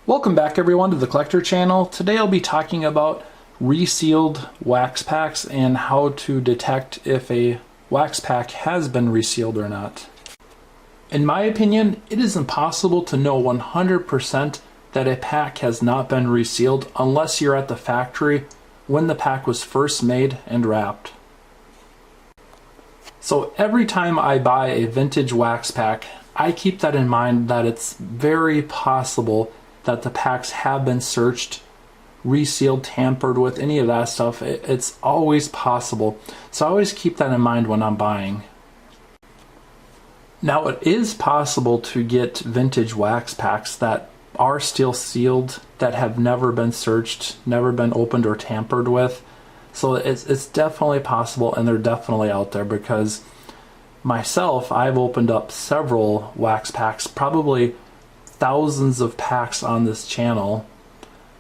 Welcome back everyone to the Collector Channel. Today I'll be talking about resealed wax packs and how to detect if a wax pack has been resealed or not. In my opinion, it is impossible to know 100% that a pack has not been resealed unless you're at the factory when the pack was first made and wrapped. So every time I buy a vintage wax pack, I keep that in mind that it's very possible that the packs have been searched, resealed, tampered with, any of that stuff. It's always possible. So I always keep that in mind when I'm buying. Now it is possible to get vintage wax packs that are still sealed, that have never been searched, never been opened or tampered with. So it's definitely possible, and they're definitely out there, because myself, I've opened up several wax packs, probably thousands of packs on this channel,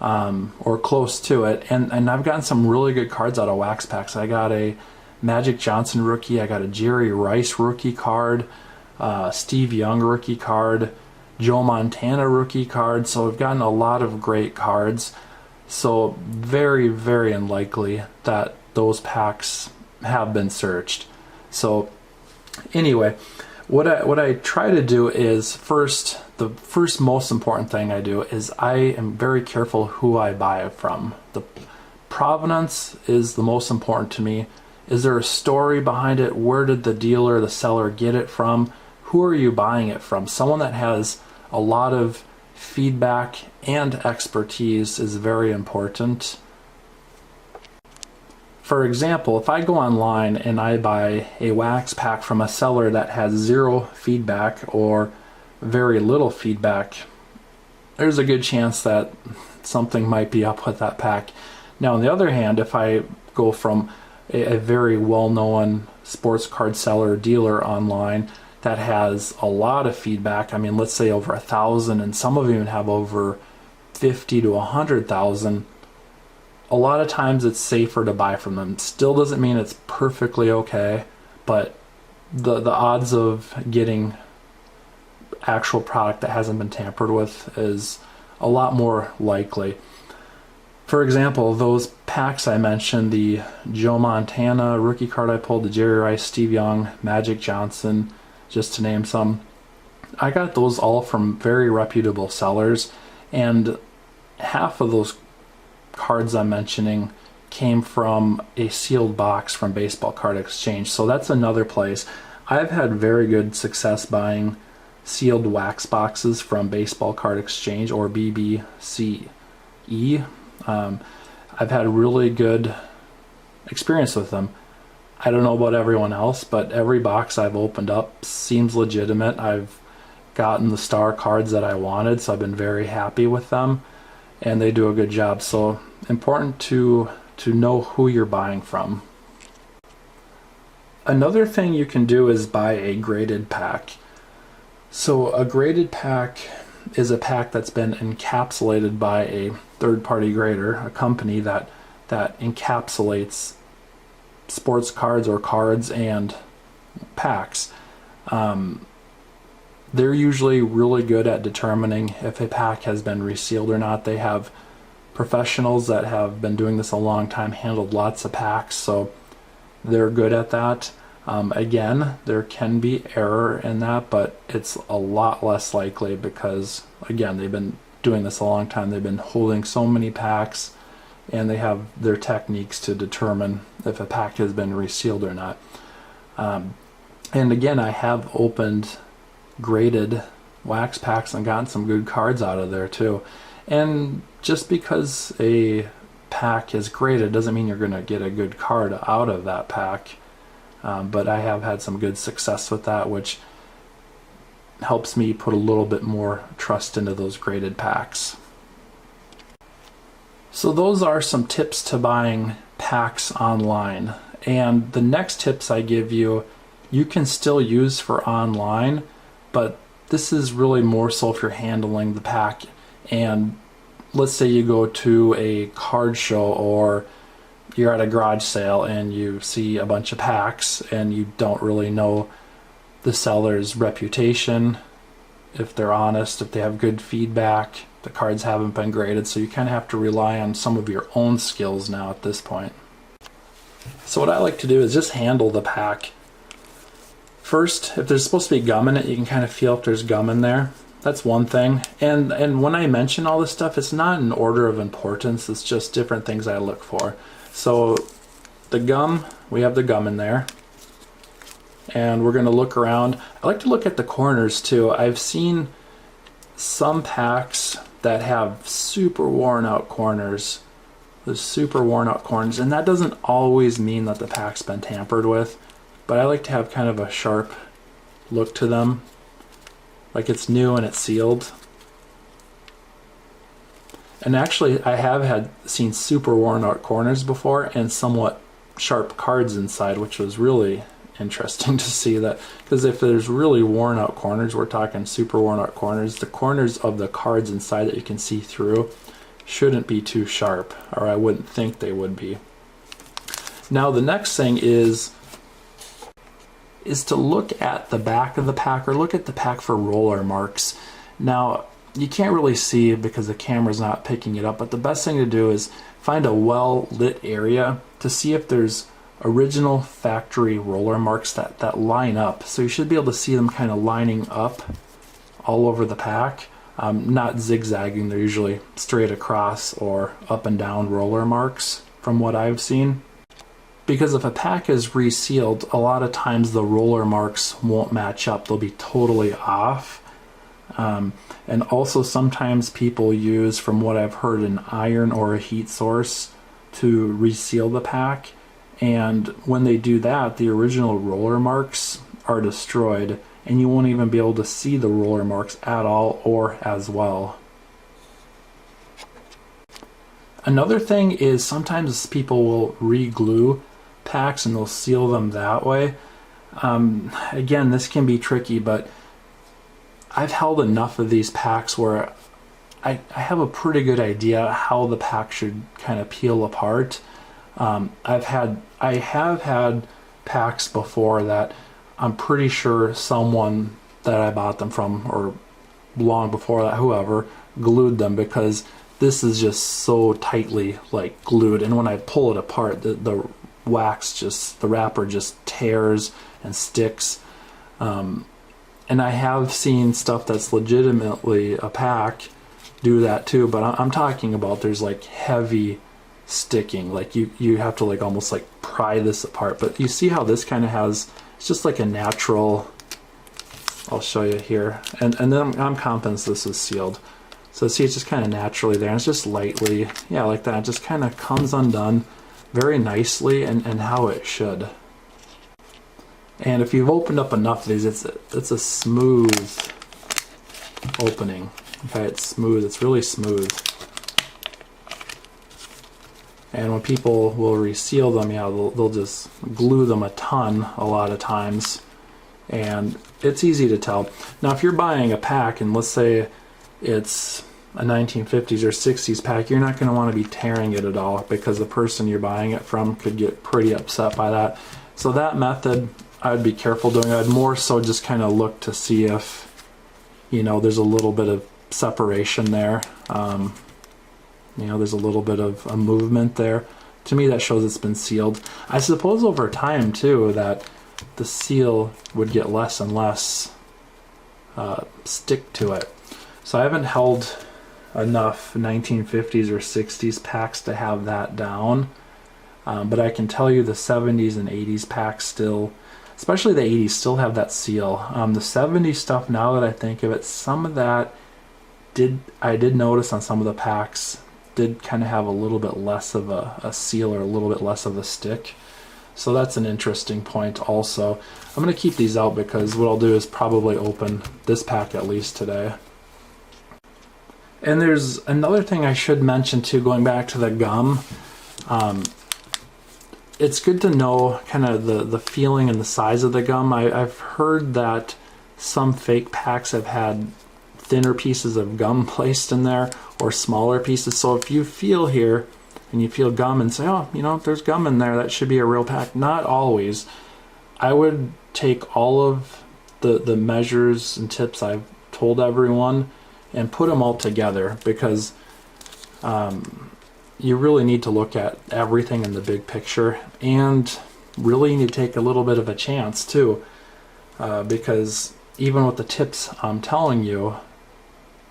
or close to it, and I've gotten some really good cards out of wax packs. I got a Magic Johnson rookie, I got a Jerry Rice rookie card, Steve Young rookie card, Joe Montana rookie card. So I've gotten a lot of great cards. So very, very unlikely that those packs have been searched. So anyway, what I try to do is the first most important thing I do is I am very careful who I buy it from. The provenance is the most important to me. Is there a story behind it? Where did the dealer, the seller get it from? Who are you buying it from? Someone that has a lot of feedback and expertise is very important. For example, if I go online and I buy a wax pack from a seller that has zero feedback or very little feedback, there's a good chance that something might be up with that pack. Now on the other hand, if I go from a very well-known sports card seller or dealer online that has a lot of feedback, I mean, let's say over 1,000, and some of them even have over 50 to 100,000, a lot of times it's safer to buy from them. Still doesn't mean it's perfectly okay, but the odds of getting actual product that hasn't been tampered with is a lot more likely. For example, those packs I mentioned, the Joe Montana rookie card I pulled, the Jerry Rice, Steve Young, Magic Johnson, just to name some, I got those all from very reputable sellers, and half of those cards I'm mentioning came from a sealed box from Baseball Card Exchange. So that's another place. I've had very good success buying sealed wax boxes from Baseball Card Exchange, or BBCE. I've had really good experience with them. I don't know about everyone else, but every box I've opened up seems legitimate. I've gotten the star cards that I wanted, so I've been very happy with them, and they do a good job. So important to know who you're buying from. Another thing you can do is buy a graded pack. So a graded pack is a pack that's been encapsulated by a third-party grader, a company that encapsulates sports cards or cards and packs. They're usually really good at determining if a pack has been resealed or not. They have professionals that have been doing this a long time, handled lots of packs, so they're good at that. Again, there can be error in that, but it's a lot less likely because, again, they've been doing this a long time. They've been holding so many packs, and they have their techniques to determine if a pack has been resealed or not. And again, I have opened graded wax packs and gotten some good cards out of there too. And just because a pack is graded doesn't mean you're going to get a good card out of that pack. But I have had some good success with that, which helps me put a little bit more trust into those graded packs. So those are some tips to buying packs online. And the next tips I give you, you can still use for online, but this is really more so if you're handling the pack. And let's say you go to a card show, or you're at a garage sale and you see a bunch of packs and you don't really know the seller's reputation, if they're honest, if they have good feedback. The cards haven't been graded, so you kind of have to rely on some of your own skills now at this point. So what I like to do is just handle the pack. First, if there's supposed to be gum in it, you can kind of feel if there's gum in there. That's one thing. And when I mention all this stuff, it's not in order of importance. It's just different things I look for. So the gum, we have the gum in there. And we're going to look around. I like to look at the corners too. I've seen some packs that have super worn out corners. There's super worn out corners, and that doesn't always mean that the pack's been tampered with, but I like to have kind of a sharp look to them, like it's new and it's sealed. And actually I have seen super worn out corners before and somewhat sharp cards inside, which was really interesting to see that, because if there's really worn out corners, we're talking super worn out corners, the corners of the cards inside that you can see through shouldn't be too sharp, or I wouldn't think they would be. Now the next thing is to look at the back of the pack, or look at the pack for roller marks. Now you can't really see because the camera's not picking it up, but the best thing to do is find a well lit area to see if there's original factory roller marks that line up. So you should be able to see them kind of lining up all over the pack. Not zigzagging, they're usually straight across or up and down roller marks from what I've seen. Because if a pack is resealed, a lot of times the roller marks won't match up, they'll be totally off. And also sometimes people use, from what I've heard, an iron or a heat source to reseal the pack, and when they do that, the original roller marks are destroyed, and you won't even be able to see the roller marks at all or as well. Another thing is sometimes people will re-glue packs and they'll seal them that way. Again, this can be tricky, but I've held enough of these packs where I have a pretty good idea how the pack should kind of peel apart. I have had packs before that I'm pretty sure someone that I bought them from, or long before that, whoever, glued them, because this is just so tightly like glued, and when I pull it apart, the wax just, the wrapper just tears and sticks. And I have seen stuff that's legitimately a pack do that too, but I'm talking about there's like heavy sticking, like you have to like almost like pry this apart. But you see how this kind of has, it's just like a natural, I'll show you here, and then I'm confident this is sealed. So see, it's just kind of naturally there, and it's just lightly, yeah, like that, it just kind of comes undone very nicely, and how it should. And if you've opened up enough of these, it's a smooth opening. Okay, it's smooth, it's really smooth. And when people will reseal them, yeah, they'll just glue them a ton a lot of times, and it's easy to tell. Now if you're buying a pack, and let's say it's a 1950s or 60s pack, you're not going to want to be tearing it at all, because the person you're buying it from could get pretty upset by that. So that method I would be careful doing. I'd more so just kind of look to see if, you know, there's a little bit of separation there. You know, there's a little bit of a movement there. To me, that shows it's been sealed. I suppose over time too that the seal would get less and less stick to it. So I haven't held enough 1950s or 60s packs to have that down, but I can tell you the 70s and 80s packs still, especially the 80s, still have that seal. The 70s stuff, now that I think of it, some of that I did notice on some of the packs did kind of have a little bit less of a seal, or a little bit less of a stick. So that's an interesting point also. I'm going to keep these out because what I'll do is probably open this pack at least today. And there's another thing I should mention too, going back to the gum. It's good to know kind of the feeling and the size of the gum. I've heard that some fake packs have had thinner pieces of gum placed in there, or smaller pieces. So if you feel here and you feel gum and say, oh, you know, there's gum in there, that should be a real pack. Not always. I would take all of the measures and tips I've told everyone and put them all together, because you really need to look at everything in the big picture, and really need to take a little bit of a chance too, because even with the tips I'm telling you,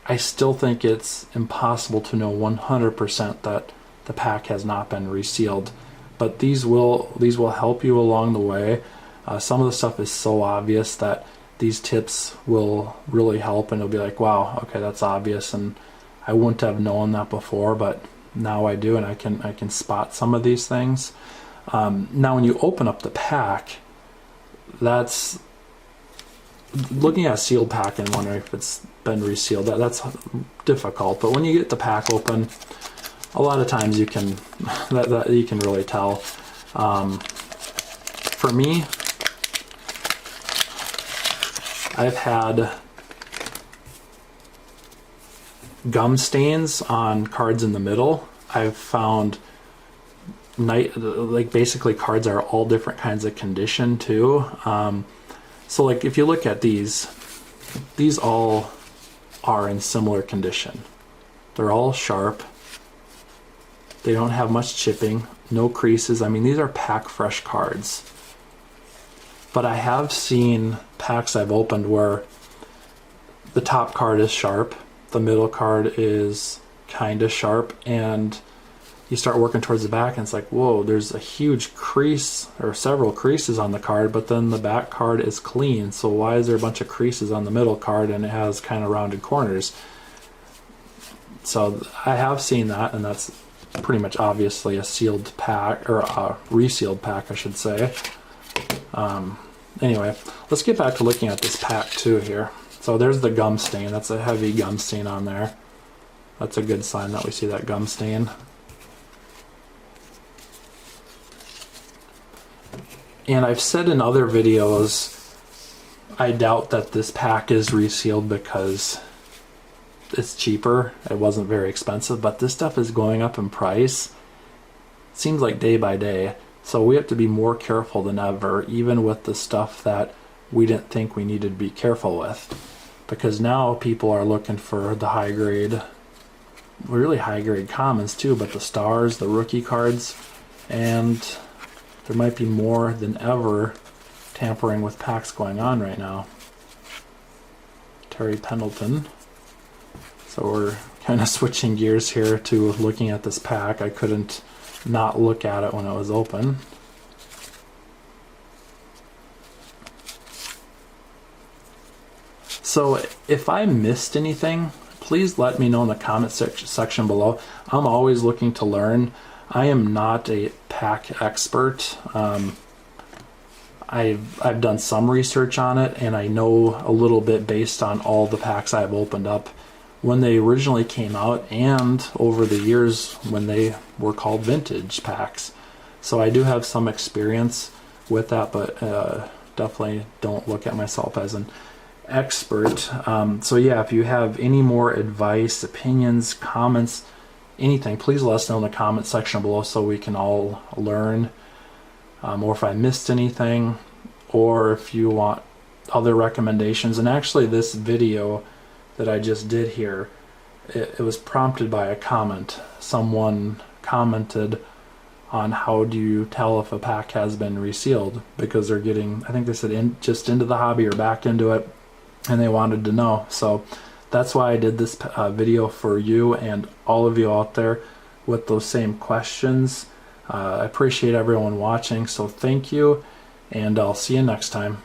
I still think it's impossible to know 100% that the pack has not been resealed. But these will help you along the way. Some of the stuff is so obvious that these tips will really help, and you'll be like, wow, okay, that's obvious, and I wouldn't have known that before, but now I do, and I can spot some of these things. Now when you open up the pack, that's looking at a sealed pack and wondering if it's been resealed. That's difficult, but when you get the pack open, a lot of times you can you can really tell. For me, I've had gum stains on cards in the middle. I've found basically cards are all different kinds of condition too. So like if you look at these all are in similar condition. They're all sharp. They don't have much chipping, no creases. I mean, these are pack fresh cards. But I have seen packs I've opened where the top card is sharp, the middle card is kind of sharp, and you start working towards the back and it's like, whoa, there's a huge crease or several creases on the card, but then the back card is clean. So why is there a bunch of creases on the middle card and it has kind of rounded corners? So I have seen that, and that's pretty much obviously a sealed pack, or a resealed pack, I should say. Anyway, let's get back to looking at this pack too here. So there's the gum stain. That's a heavy gum stain on there. That's a good sign that we see that gum stain. And I've said in other videos, I doubt that this pack is resealed because it's cheaper. It wasn't very expensive, but this stuff is going up in price. It seems like day by day. So we have to be more careful than ever, even with the stuff that we didn't think we needed to be careful with. Because now people are looking for the high grade, really high grade commons too, but the stars, the rookie cards, and there might be more than ever tampering with packs going on right now. Terry Pendleton. So we're kind of switching gears here to looking at this pack. I couldn't not look at it when it was open. So if I missed anything, please let me know in the comment section below. I'm always looking to learn. I am not a pack expert. I've done some research on it, and I know a little bit based on all the packs I've opened up when they originally came out, and over the years when they were called vintage packs. So I do have some experience with that, but definitely don't look at myself as an expert. So yeah, if you have any more advice, opinions, comments, anything, please let us know in the comment section below so we can all learn. Or if I missed anything, or if you want other recommendations. And actually this video that I just did here, it was prompted by a comment. Someone commented on how do you tell if a pack has been resealed, because they're getting, I think they said just into the hobby or back into it, and they wanted to know. So that's why I did this video for you and all of you out there with those same questions. I appreciate everyone watching, so thank you, and I'll see you next time.